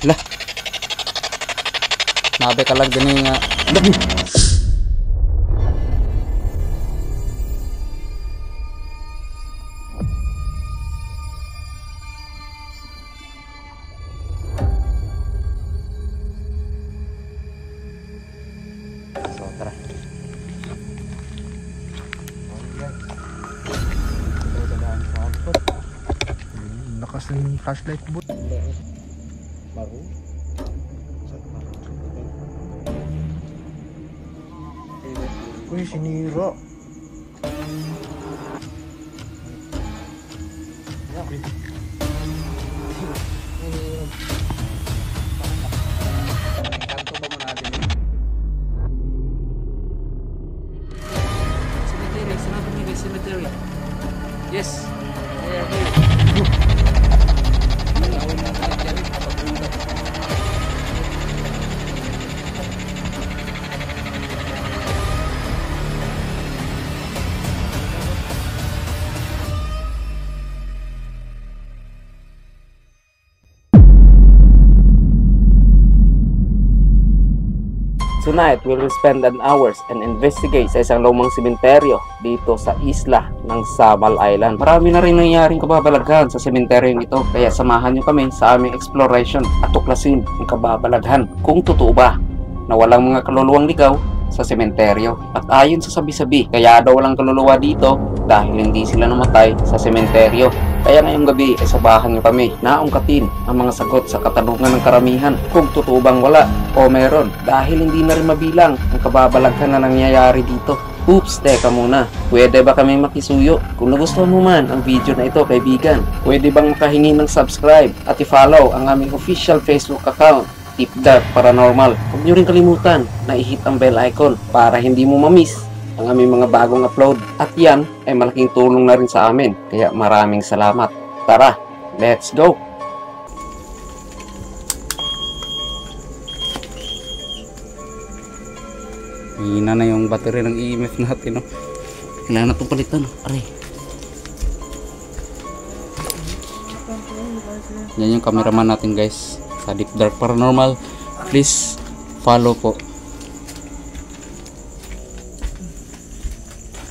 Lah. Nabe ka lang din nga. So, tara. Lakas ng flashlight boot. Baru. Uy, sinira. Kanto ba mo natin? Cemetery. Yes. They are here. Lawin na tayo dyan. Kapag-ulat. Tonight, we will spend an hours and investigate sa isang lumang sementeryo dito sa isla ng Samal Island. Marami na rin nangyaring kababalaghan sa sementeryong ito, kaya samahan nyo kami sa aming exploration at tuklasin ang kababalaghan kung totoo ba na walang mga kaluluwang ligaw sa sementeryo. At ayon sa sabi-sabi, kaya daw walang kaluluwa dito dahil hindi sila namatay sa sementeryo. Kaya ngayong gabi ay sabahan nyo kami na ungkatin ang mga sagot sa katanungan ng karamihan kung totoo bang wala o meron, dahil hindi na rin mabilang ang kababalaghan na nangyayari dito. Oops, teka muna. Pwede ba kami makisuyo? Kung nagustuhan mo man ang video na ito, kaibigan, pwede bang makahingi ng subscribe at i-follow ang aming official Facebook account, Tipdark Paranormal. Huwag nyo rin kalimutan na i-hit ang bell icon para hindi mo ma-miss ang aming mga bagong upload. At yan ay malaking tulong na rin sa amin. Kaya maraming salamat. Tara, let's go! Hina na yung battery ng EMF natin, no? Kailangan na itong palitan. Aray. Yan yung cameraman natin, guys, sa Deep Dark Paranormal. Please follow po.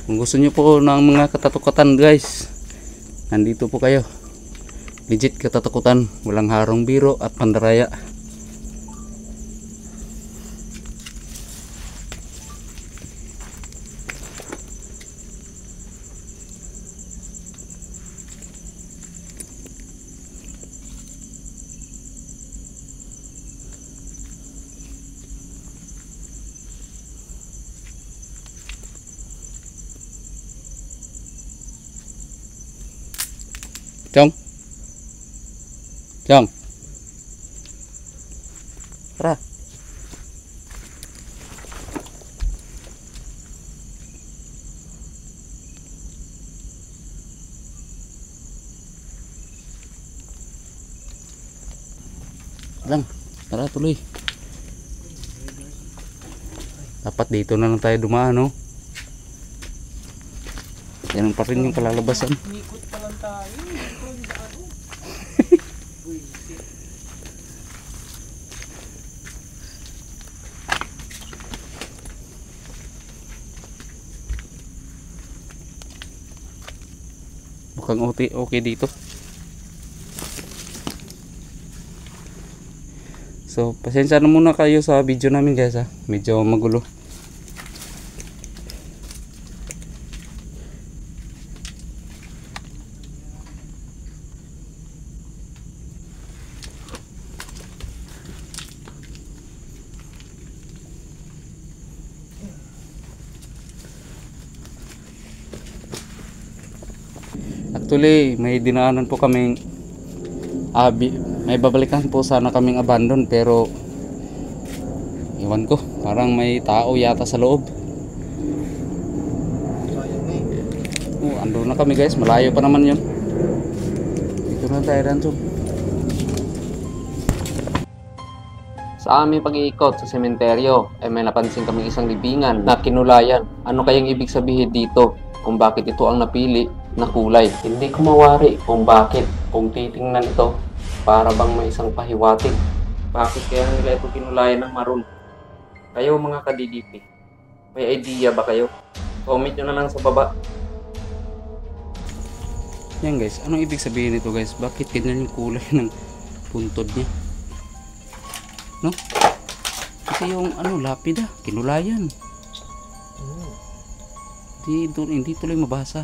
Kung gusto nyo po ng mga katatakutan, guys, nandito po kayo. Legit katatakutan, walang harong biro at pandaraya. Chong. Chong. Tara. Lang. Tara, tuloy. Dapat dito na lang tayo dumaan, no? Yan pa rin yung kalalabasan. Ikot pa lang tayo. Mukhang okay dito. So, pasensya na muna kayo sa video namin, guys, ha. Medyo magulo. Actually, may dinaanan po kaming may babalikan po sana kaming abandon, pero iwan ko, parang may tao yata sa loob. Ando na kami, guys, malayo pa naman yun. Dito na tayo, Rancho. Sa aming pag-iikot sa sementeryo ay may napansin kaming isang libingan na kinulayan. Ano kayang ibig sabihin dito? Kung bakit ito ang napili na kulay? Hindi ko mawari kung bakit. Kung titingnan ito, para bang may isang pahiwatig Bakit kaya nila ito kinulayan ng maroon? Kayo mga ka-DDP, may idea ba kayo? Comment nyo na lang sa baba. Yan guys, anong ibig sabihin nito guys? Bakit ganyan yung kulay ng puntod niya? No? Kasi yung lapida, kinulayan. Hindi tuloy mabasa.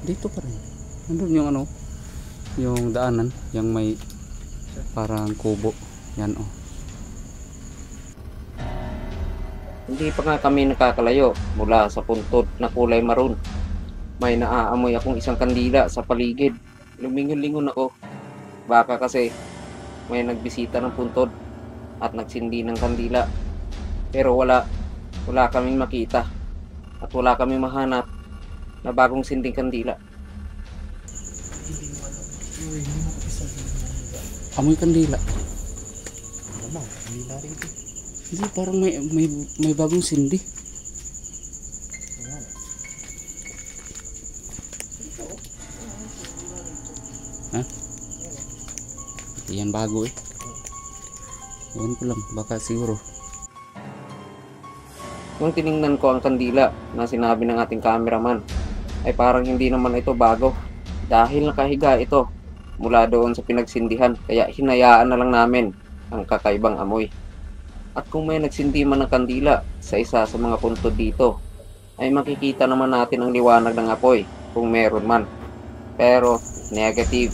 Dito pa rin. Nandun yung yung daanan, yung may parang kubo. Yan oh. Hindi pa nga kami nakakalayo mula sa puntod na kulay maroon. May naaamoy akong isang kandila sa paligid. Lumingon-lingon ako. Baka kasi may nagbisita ng puntod at nagsindi ng kandila. Pero wala kaming makita at wala kaming mahanap na bagong sinding kandila. Amoy kandila. Hindi, parang may bagong sindi. Ha? Yan bago eh. Ewan ko lang, baka siguro. Nung tiningnan ko ang kandila na sinabi ng ating cameraman, ay parang hindi naman ito bago dahil nakahiga ito mula doon sa pinagsindihan, kaya hinayaan na lang namin ang kakaibang amoy. At kung may nagsindi man ng kandila sa isa sa mga puntod dito, ay makikita naman natin ang liwanag ng apoy kung meron man, pero negative.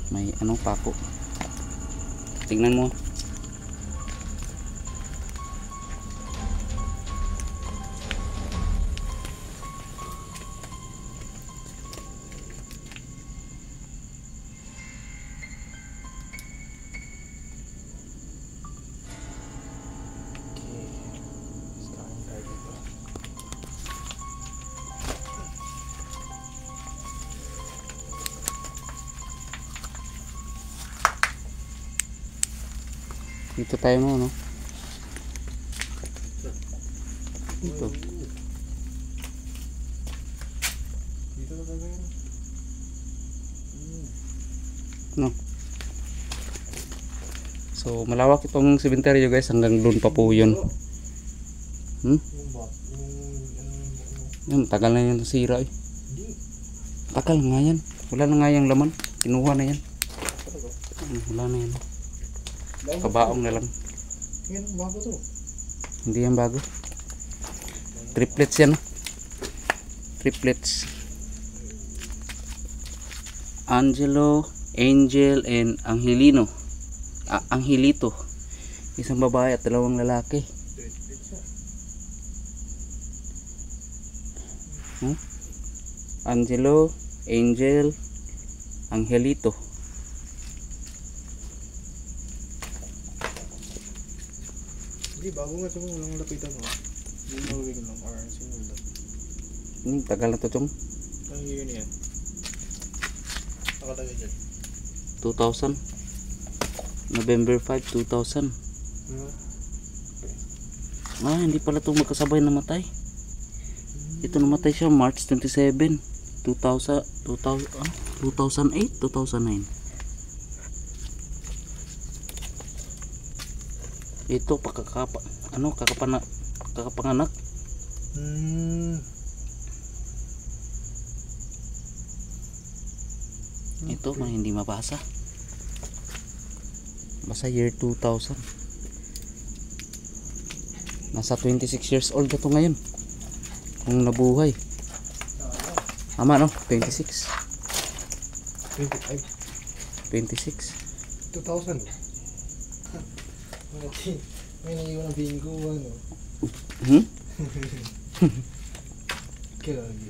May pako, tingnan mo. Dito tayo mo, no? Dito. Dito na tayo. No. So, malawak itong sementeryo guys, hanggang doon pa po yun. Yan, tagal na yan nasira eh. Tagal nga yan. Wala na nga yung laman. Kinuha na yan. Wala na yan. Kabaong na lang. Yan, bago to. Hindi yan bago. Triplets yan. Triplets. Angelo, Angel, and Angelino. Angelito. Isang babae at dalawang lalaki. Angelo, Angel, Angelito. Hindi, bago nga ito mo. Walang lapitan mo. Hindi mo mawigin lang. Tagal na ito chong. Ang yun yan. Nakalagay dyan. 2000. November 5, 2000. Hindi pala ito magkasabay namatay. Ito namatay siya March 27, 2008, 2009. Ito kakapanganak. Ito hindi mabasa. Basta year 2000. Nasa 26 years old na to ngayon. Kung nabuhay. Tama no? 26. 26. 2000. May naiwan ng bingo, ano? Kagi.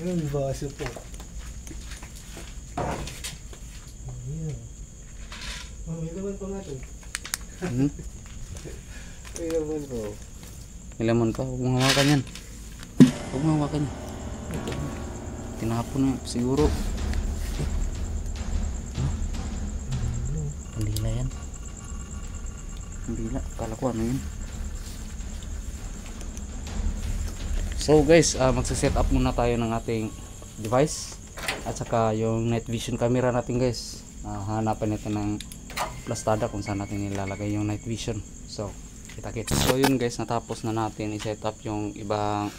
Ang baso po. Ayan. Oh, may laman pa nga to. Hmm? May laman po. May laman pa. Huwag mong hawakan yan. Huwag mong hawakan yan. Tinapon na siguro. Pandila yan. Pandila. Kala ko ano yun. So guys, magsa-set up muna tayo ng ating device. At saka yung night vision camera natin guys. Hanapan natin ng plastada kung saan natin nilalagay yung night vision. So, kita-kita. So yun guys, natapos na natin i-set up yung ibang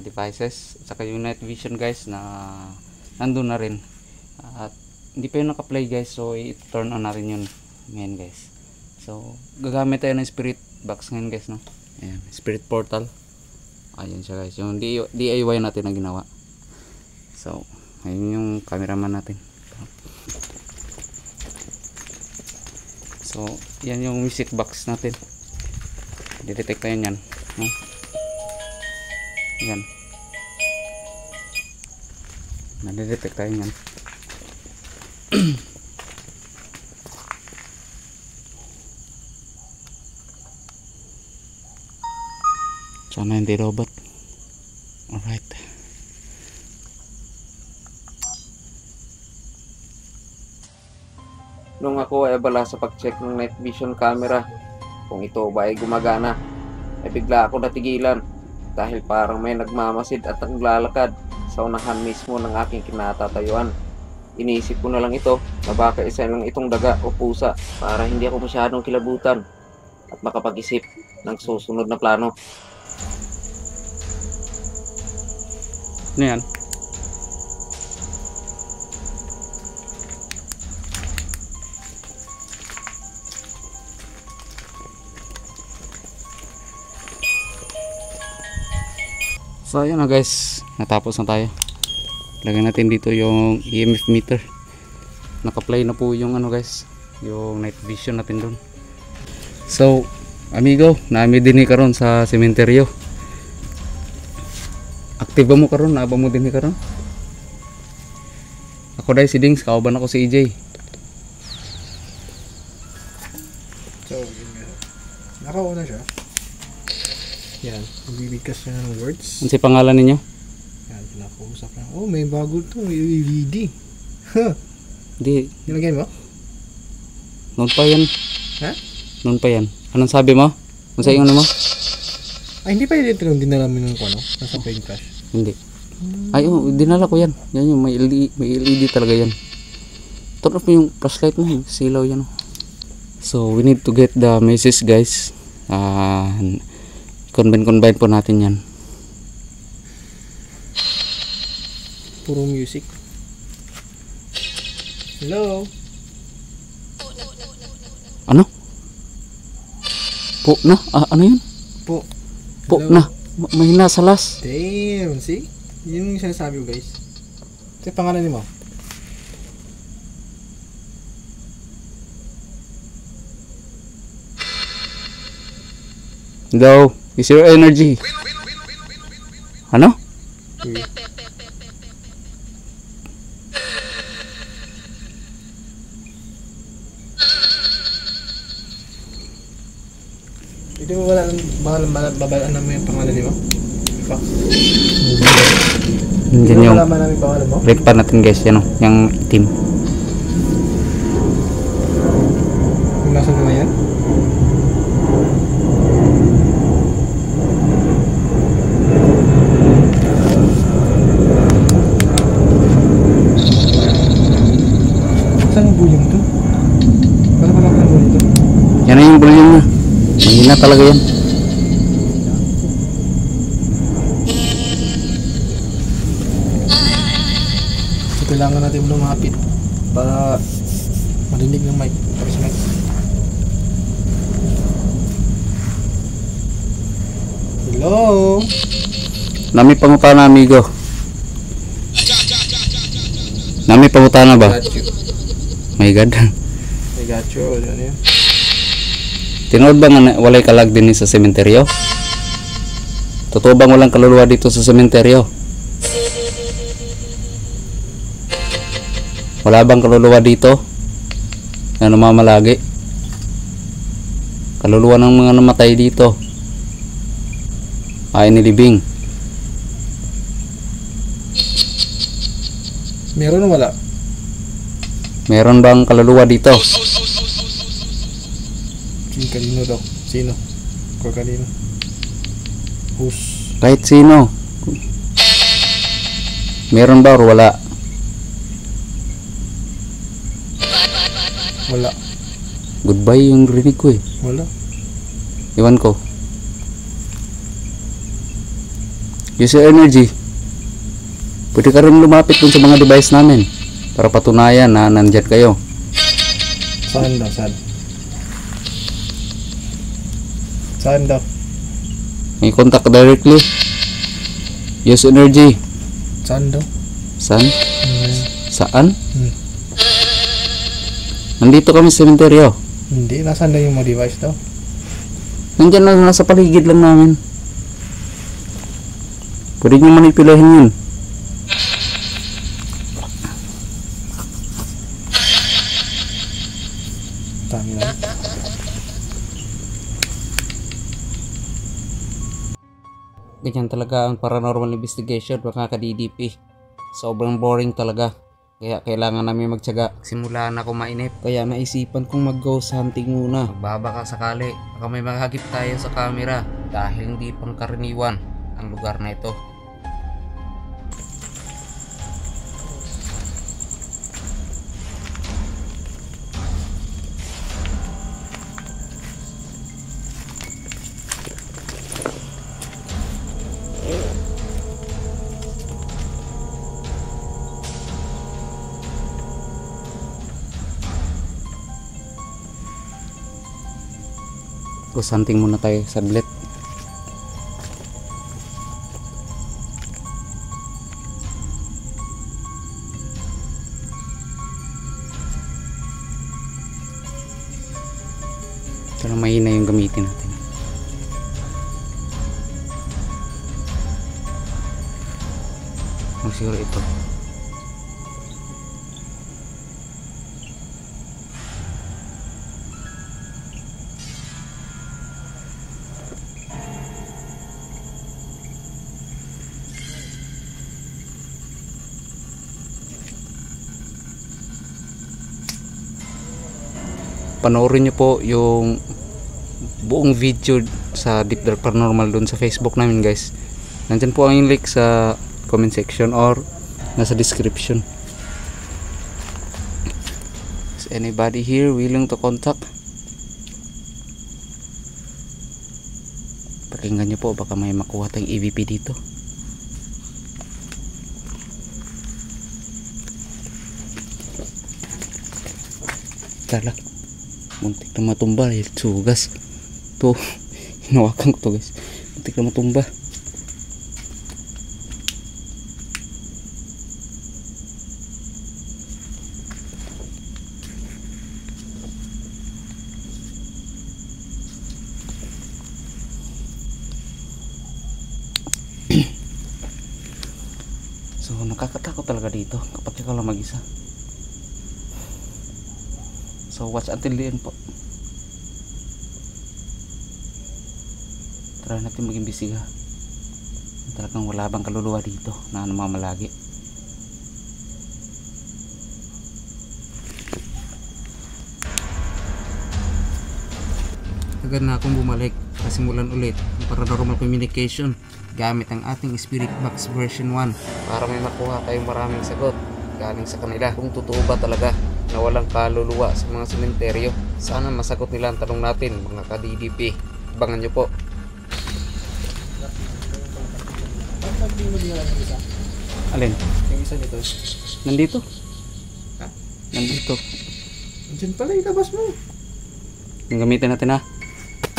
devices. At saka yung night vision guys na nandun na rin. At hindi pa yun naka-play guys. So, i-turn on natin yun ngayon guys. So, gagamit tayo ng spirit box ngayon guys, no? Ayan, spirit portal. Ayan siya guys, yung DIY natin na ginawa. So, ayun yung cameraman natin. So, yan yung music box natin. Didetect tayo yan. Yan. Nadidetect tayo yan. Sana hindi robot. Alright. Nung ako ay abala sa pag-check ng night vision camera kung ito ba ay gumagana, ay bigla ako natigilan dahil parang may nagmamasid at naglalakad sa unahan mismo ng aking kinatatayuan. Iniisip ko na lang ito na baka isa lang itong daga o pusa para hindi ako masyadong kilabutan at makapag-isip ng susunod na plano. Ano yan? So ayan na guys, natapos na tayo. Lagyan natin dito yung EMF meter. Naka-play na po yung ano guys, yung night vision natin doon. So amigo, naami din karon sa sementeryo. Aktibo mo karon, naaba mo din karon. Ako dai si Dings, kauban ako si EJ. So, yun nga. Nakauna siya. Yan, magbibigkas siya ng words. Ano si pangalan ninyo? Yan, nakausap na. Oh, may bago to, may LED. Huh. Hindi, Nilagyan mo? noon pa yan. Ha? Noon pa yan. Anong sabi mo? Kung sa ano mo? Ay, hindi pa yun ito yung dinala mo ng ano? Nasa paint crash. Hindi. Ay, oh, dinala ko yan. Yan yung may LED talaga yan. Turn off mo yung flashlight mo. Silaw yan. Oh. So, we need to get the message guys. Combine po natin yan. Puro music. Hello? Ano? Po na? Ano yun? Po. Po Hello? na. Mahina sa last. Damn, see? Yun yung sinasabi ko guys. Ito yung pangalan ni mo. Hello? Is your energy? Ano? Hindi mo babalaan namin yung pangalan ni mo? Pa? Hindi Yan mo yung malaman namin yung pangalan mo? red pa natin guys. Yan o. Yung team. Yung nasa naman yan? Saan yung bulyong to? Paano pa lang ang bulyong to? Yan na yung volume na. Mahina talaga yan. So, kailangan natin lumapit para marinig ng mic. Tapos mic. Hello? Nami pangutana amigo. Nami pangutana ba? Got you. My God. I got you. Ano yun? Tinood ba nga walay kalag din sa sementeryo? Totoo bang walang kaluluwa dito sa sementeryo? Wala bang kaluluwa dito na namamalagi? Kaluluwa ng mga namatay dito ay nilibing. Meron o wala? Meron bang kaluluwa dito? Kanino daw? Sino? Kung kanino? Who's? Kahit sino. Meron ba o wala? Wala. Goodbye yung rinig ko eh. Wala. Iwan ko. Use your energy. Pwede ka rin lumapit dun sa mga device namin para patunayan na nandyan kayo. Saan daw? Saan? Saan daw? May contact directly. Use energy. Saan daw? Saan? Saan? Hmm. Nandito kami sa sementeryo. Hindi. Nasaan daw yung mga device daw? Nandyan na, nasa paligid lang namin. Pwede nyo manipulahin yun. Tama lang. Ganyan talaga ang paranormal investigation mga ka-DDP. Sobrang boring talaga. Kaya kailangan namin magtiyaga. Simula na ako mainip. Kaya naisipan kong mag-ghost hunting muna. Magbabaka sakali. Baka may makahagip tayo sa camera. Dahil hindi pangkaraniwan ang lugar na ito. Ghost hunting muna tayo saglit. Pero mahina yung gamitin natin. Siguro ito. Panoorin nyo po yung buong video sa Deep Dark Paranormal dun sa Facebook namin guys. Nandyan po ang link sa comment section or nasa description. Is anybody here willing to contact? Pakinggan nyo po, baka may makuha tayong EVP dito. Tala, muntik na matumba dahil sugas to. Hinawakan ko to guys, muntik na matumba. So nakakatakot talaga dito kapag ikaw lang mag-isa. So watch until the end po. Try natin maging bisiga. Talagang wala bang kaluluwa dito na namamalagi. Agad na akong bumalik para simulan ulit ang paranormal communication gamit ang ating Spirit Box version 1 para may makuha tayong maraming sagot galing sa kanila kung totoo ba talaga na walang kaluluwa sa mga sementeryo. Sana masagot nila ang tanong natin mga ka-DDP. Abangan nyo po. Alin? Yung isa nito. Nandito? Ha? Nandito. Diyan pala, itabas mo. Yung gamitin natin ha.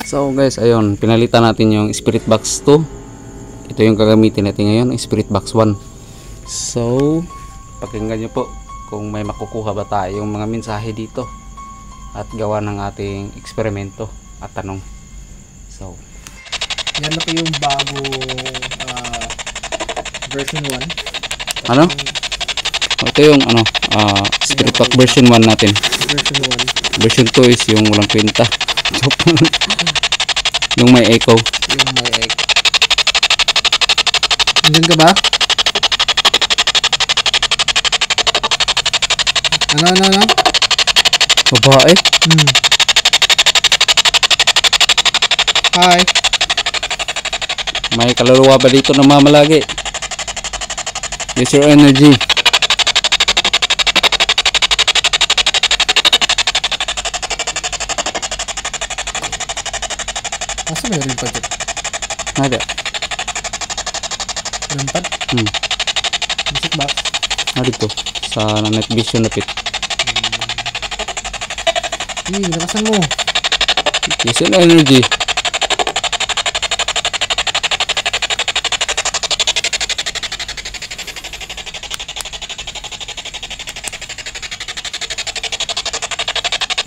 So guys, ayun, pinalitan natin yung Spirit Box 2. Ito yung gagamitin natin ngayon, Spirit Box 1. So, pakinggan nyo po kung may makukuha ba tayong mga mensahe dito at gawa ng ating eksperimento at tanong. So, Yan na po yung bago version 1. Ano? Ito yung ano, Spirit Pack version 1 natin. Version 1. Version 2 is yung walang kwenta. Yung may echo. Yung may egg. Andun ka ba? Ano? Babae. Hi. May kaluluwa ba dito na mamalagi? Use your energy. Asa may rin pa dyan? Nada. Lampad? Music box? Dito. Sa night vision napit. Nakasan mo. Use your energy.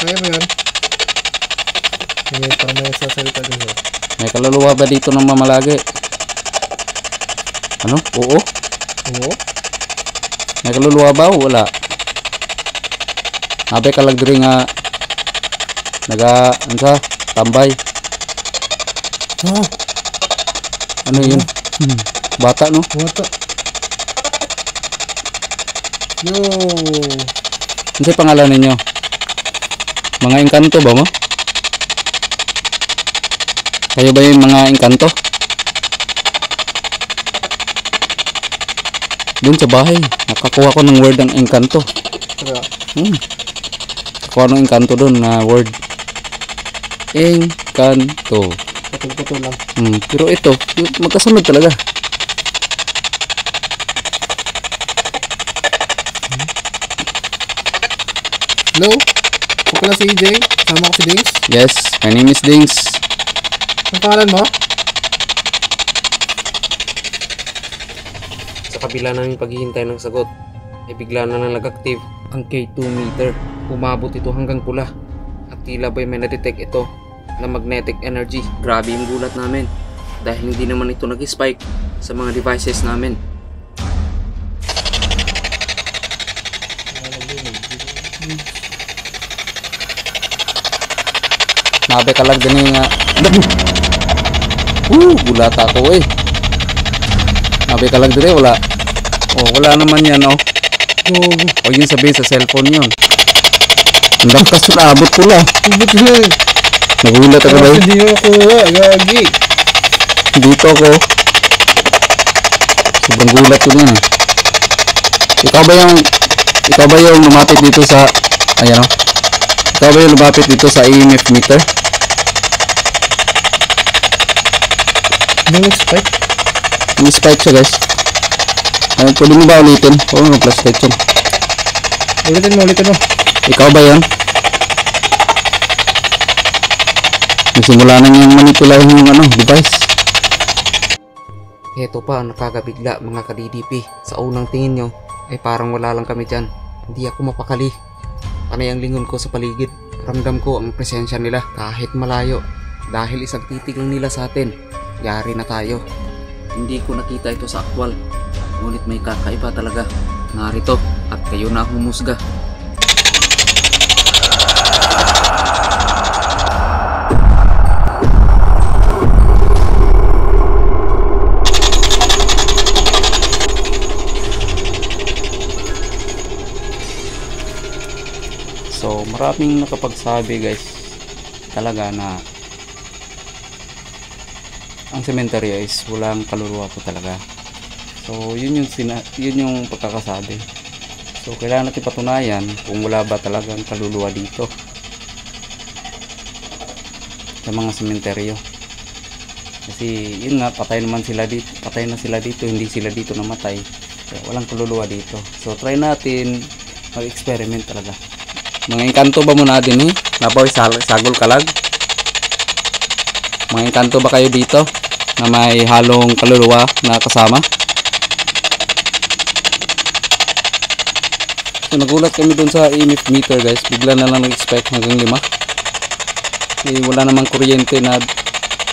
Kaya ba yun? Parang may sasalita din yun. May kaluluwa ba dito na mamalagi? Ano? Oo? Oo? May kaluluwa ba o wala? Abe ka lang diri nga ansa tambay. Ano yun? Bata no? Bata. Yo. Ano yung pangalan ninyo? Mga engkanto ba mo? Kayo ba yung mga engkanto? Doon sa bahay, nakakuha ko ng word ng engkanto. Nakakuha ng engkanto doon na word. Engkanto. Putol-putol lang. Pero ito, magkasunod talaga. Hello? Ako pala si EJ. Sama ko si Dings. Yes, my name is Dings. Ang pangalan mo? Sa kabila ng paghihintay ng sagot, ay bigla na lang nag-active ang K2 meter. Umabot ito hanggang pula at tila ba'y may na-detect ito na magnetic energy. Grabe yung gulat namin dahil hindi naman ito nag-spike sa mga devices namin. Nabe ka lang din nga. Gulat ako eh. Nabe ka lang din wala. Wala naman yan Huwag yun sabihin sa cellphone yun. Ang lakas na abot ko lang. Ubot lang. Nagulat ako ba? Hindi mo nakuha. Gagi. Dito ako. Sobrang gulat ko din Ikaw ba yung lumapit dito sa Ikaw ba yung lumapit dito sa EMF meter? No spike? May spike siya guys. Pwede mo ba ulitin? Plus spike siya. Ulitin mo. Ikaw ba yan? Nagsimula na niyang manipulahin yung device. Heto pa ang nakakabigla mga ka-DDP. Sa unang tingin nyo ay parang wala lang kami dyan. Hindi ako mapakali. Panay ang lingon ko sa paligid. Ramdam ko ang presensya nila kahit malayo. Dahil isang titig lang nila sa atin, yari na tayo. Hindi ko nakita ito sa aktwal. Ngunit may kakaiba talaga. Narito at kayo na ang humusga. So maraming nakapagsabi guys talaga na ang sementeryo is walang kaluluwa po talaga. So yun yung pagkakasabi. So kailangan natin patunayan kung wala ba talagang kaluluwa dito sa mga sementeryo. Kasi yun nga, patay na sila dito, hindi sila dito namatay. Kaya walang kaluluwa dito. So try natin mag-experiment talaga. Mga engkanto ba muna din Napaw sagol kalag? Mga engkanto ba kayo dito na may halong kaluluwa na kasama? So nagulat kami dun sa EMF meter guys. Bigla na lang nag-spike hanggang 5. Wala namang kuryente na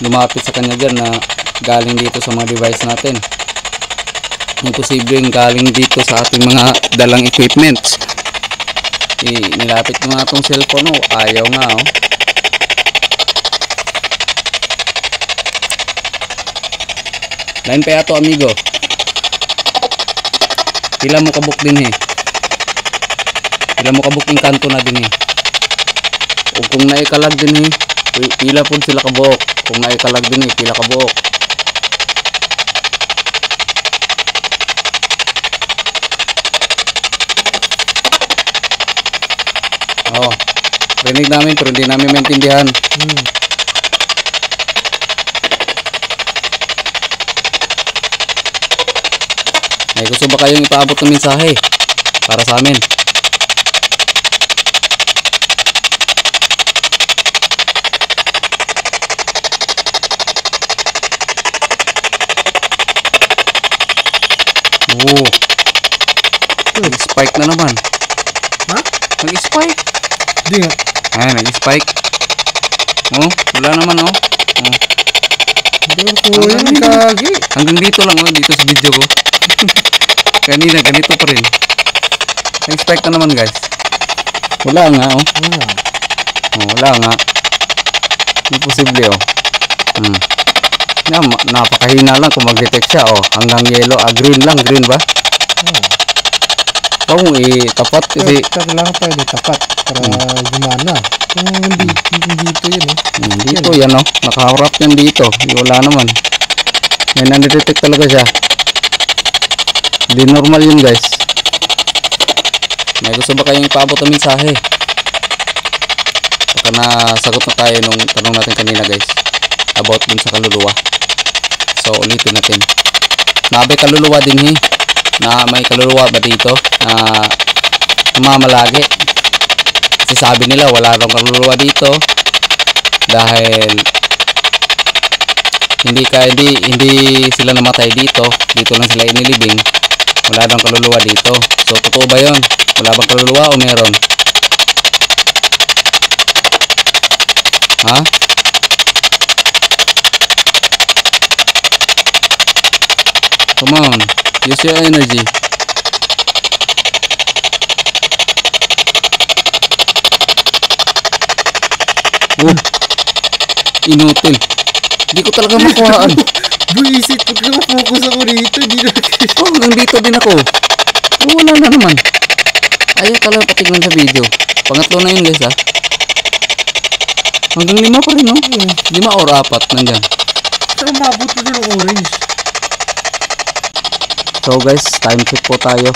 lumapit sa kanya dyan na galing dito sa mga device natin. Imposibleng galing dito sa ating mga dalang equipments. Nilapit ko nga itong cellphone, oh. Ayaw nga, oh. Lain pa yato, amigo. Pila mo kabuk din, eh. Pila mo kabuk yung kanto na din, eh. O kung naikalag din, eh, pila po sila kabuk. Kung naikalag din, eh, pila kabuk. Oh, rinig namin pero hindi namin maintindihan. May gusto ba kayong ipaabot ng mensahe para sa amin? Oh, nag-spike na naman. Ha? Nag-spike. Hindi nga. Ay, nag-spike. Oh, wala naman, oh. Oh. Hindi ko yan kagi. Hanggang dito lang, oh, dito sa video ko. Kanina, ganito pa rin. Nag-spike na naman, guys. Wala nga, oh. Oh, wala nga. Imposible, oh. Napakahina lang kung mag-detect siya, oh. Hanggang yellow, green lang, green ba? Kung tapat kasi kailangan pa yun tapat para gumana. Kung dito yun, eh. Dito yan, oh. Nakaharap yan dito. Wala naman. May nandetect talaga siya. Hindi normal yun, guys. May gusto ba kayong ipaabot ang mensahe? Baka nasagot na tayo nung tanong natin kanina, guys, about dun sa kaluluwa. So ulitin natin. Nabay kaluluwa din, na may kaluluwa ba dito na mamalagi? Kasi sabi nila wala raw kaluluwa dito dahil hindi sila namatay dito lang sila inilibing. Wala daw kaluluwa dito. So totoo ba yun? Wala bang kaluluwa o meron? Ha? Come on, use your energy. Oh, inutil. Hindi ko talaga makuhaan. Buisit, pag focus ako dito, oh, nandito din ako. Oh, wala na naman. Ayaw talaga patignan sa video. Pangatlo na yun, guys, ha. Hanggang 5 pa rin, no? 5 or 4 nandyan. Saan mabot na ng orange? So guys, time check po tayo.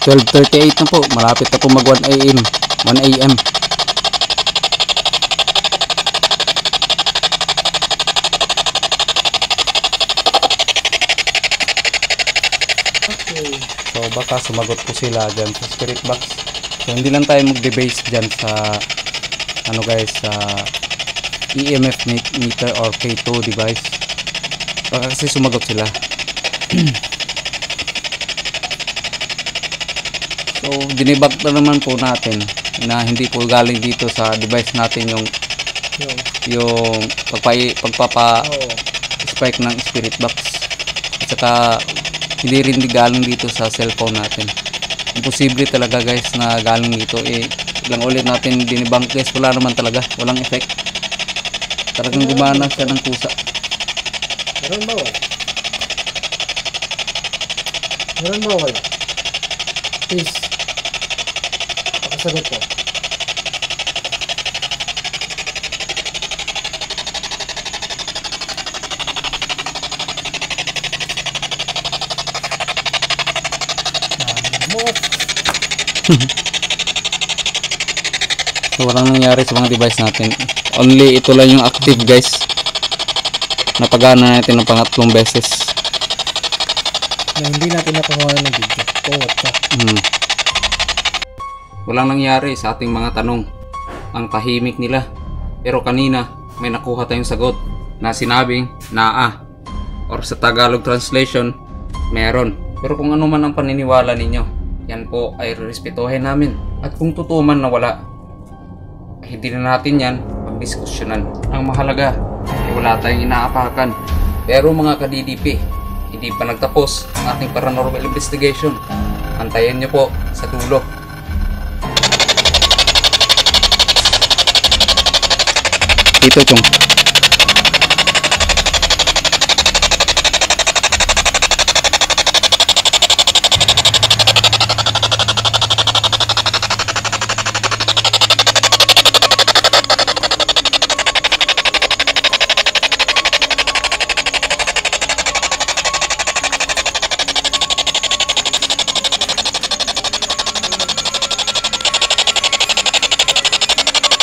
12:38 na po. Malapit na po mag 1 AM. 1 AM. Okay. So baka sumagot po sila dyan sa spirit box. So hindi lang tayo mag-debase dyan sa ano, guys, sa EMF meter or K2 device. Baka kasi sumagot sila. So dinibag na naman po natin na hindi po galing dito sa device natin yung pagpapa-spike ng spirit box. At saka hindi rin galing dito sa cellphone natin. Imposible talaga, guys, na galing dito. Ilang ulit natin dinibang, guys, wala naman talaga. Walang effect. Talagang gumana siya ng kusa. Meron ba wala? Meron ba wala? Please. Pakasagot ko. So walang nangyari sa mga device natin. Only ito lang yung active, guys. Napagana natin ng pangatlong beses. Na hindi natin napakuha ng video. Kowat ka. Walang nangyari sa ating mga tanong. Ang tahimik nila. Pero kanina may nakuha tayong sagot na sinabing naa, or sa Tagalog translation, meron. Pero kung ano man ang paniniwala ninyo, yan po ay respetuhin namin. At kung totoo man na wala, hindi na natin yan pagdiskusyonan. Ang mahalaga, wala tayong inaapakan. Pero mga ka-DDP, hindi pa nagtapos ang ating paranormal investigation. Antayin nyo po sa dulo. Dito, Chong.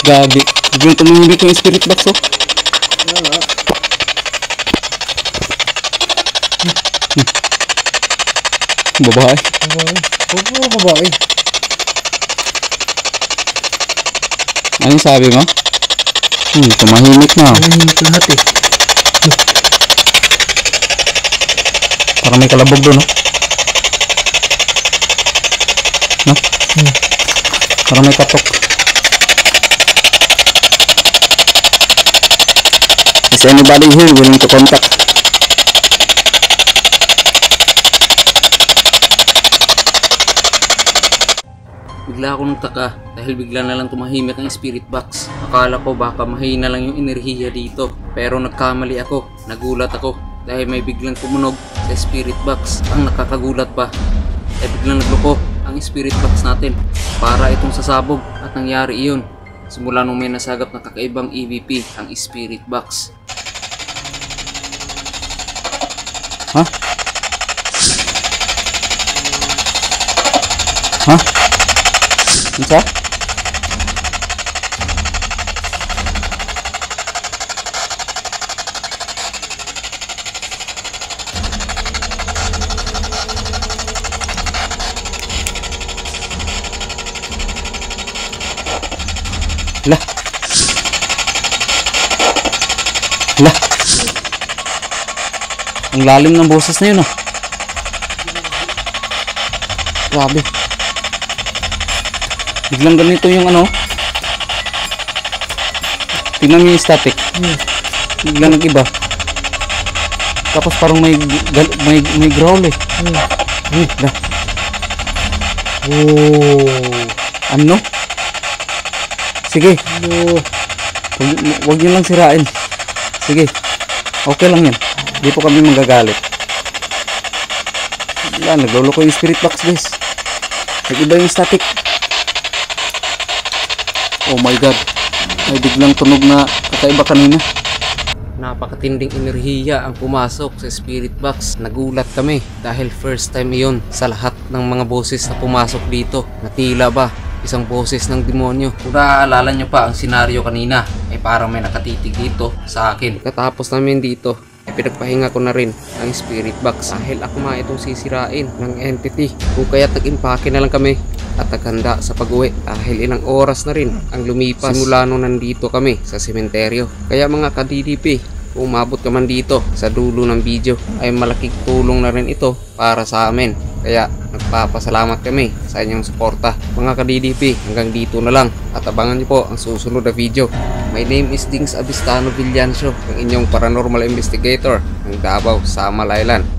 Gabi. Biglang tumimik yung spirit box, oh. Babae. Oo, babae. Anong sabi mo? Tumahimik na. Tumahimik lahat eh. Parang may kalabog doon, no? No? Parang may katok. Is anybody here willing to contact? Bigla ako nagtaka dahil bigla na lang tumahimik ang spirit box. Akala ko baka mahina lang yung enerhiya dito. Pero nagkamali ako. Nagulat ako dahil may biglang tumunog sa spirit box. Ang nakakagulat pa ay biglang nagloko ang spirit box natin. Para itong sasabog at nangyari iyon simula nung may nasagap na kakaibang EVP ang spirit box. Ha? Ha? Isa? Lah. Lah. Ang lalim ng boses na yun, oh. Grabe. Biglang ganito yung ano. Tingnan niyo yung static. Biglang nag-iba. Tapos parang may growl eh. Lah. Oh. Ano? Sige. Huwag niyo lang sirain. Sige. Okay lang yan. Di po kami magagalit. Wala, nagloloko yung spirit box, guys. Nag-iba yung static. Oh my god. May biglang tunog na kakaiba kanina. Napakatinding enerhiya ang pumasok sa spirit box. Nagulat kami dahil first time iyon sa lahat ng mga boses na pumasok dito. Natila ba isang boses ng demonyo. Kung naaalala nyo pa ang senaryo kanina, ay parang may nakatitig dito sa akin. Katapos namin dito, ay pinagpahinga ko na rin ang spirit box dahil akma itong sisirain ng entity. Kung kaya't nag-impake na lang kami at naghanda sa pag-uwi dahil ilang oras na rin ang lumipas simula nung nandito kami sa sementeryo. Kaya mga ka-DDP, kung umabot ka man dito sa dulo ng video, ay malaking tulong na rin ito para sa amin. Kaya nagpapasalamat kami sa inyong suporta. Mga ka-DDP, hanggang dito na lang at abangan niyo po ang susunod na video. My name is Dings Abistano Villancio, ang inyong paranormal investigator ng Davao, Samal Island.